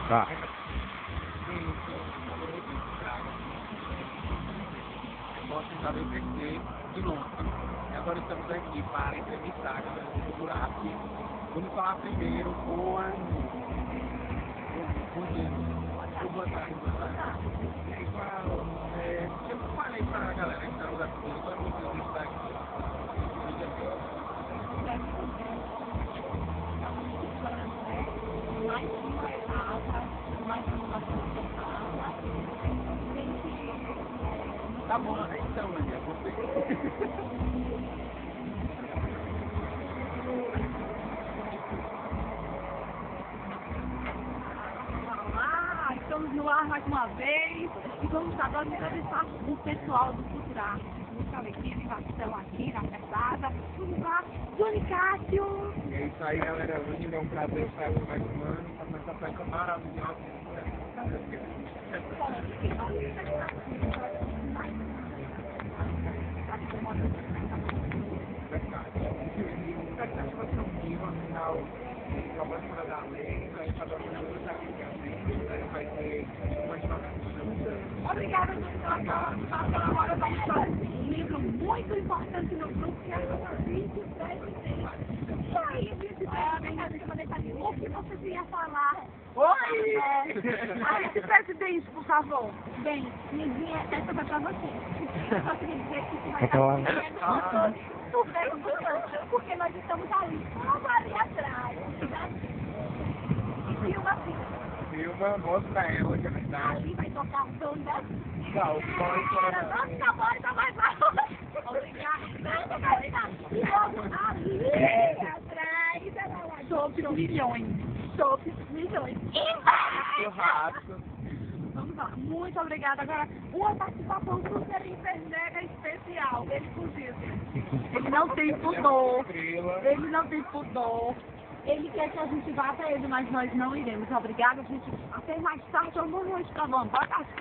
Tá. Posso tentar defender de novo. E agora estamos aqui para entrevistar o buraco. Vamos falar primeiro com o boa tarde. Eu falei para a galera que está nos assistindo, agora vou entrevistar aqui. Tá bom, então, Maria, você. Olá, estamos no ar mais uma vez e vamos agora entrevistar o pessoal do Futurá. Muita alegria de participação aqui na pesada. Vamos lá, Johnny Cássio. E é isso aí, galera. Hoje é um prazer estar aqui mais um ano para essa festa maravilhosa. Afinal, acabou de mandar a lei, a gente está trabalhando muito aqui, vai ter uma informação. Obrigada, agora vamos para um livro muito importante no grupo, que é o vice-presidente. E aí, vice-presidente, o que você queria falar? Oi! A vice-presidente, por favor. Bem, Nizinha, essa vai para você. Eu só queria dizer que isso vai estar super importante, porque nós estamos ali, uma ali atrás. Filma assim. Filma, mostra ela, que é verdade. Ali vai tocar o som da... Tchau, Vai. Obrigada. Ali atrás. Sobre milhões. Churrasco. Vamos lá. Muito obrigada. Agora, uma participação super mega especial. Ele fugiu. Ele não tem pudor. Ele não tem pudor. Ele quer que a gente vá até ele, mas nós não iremos. Obrigada, gente. Até mais tarde. Boa noite, tá bom? Boa tarde.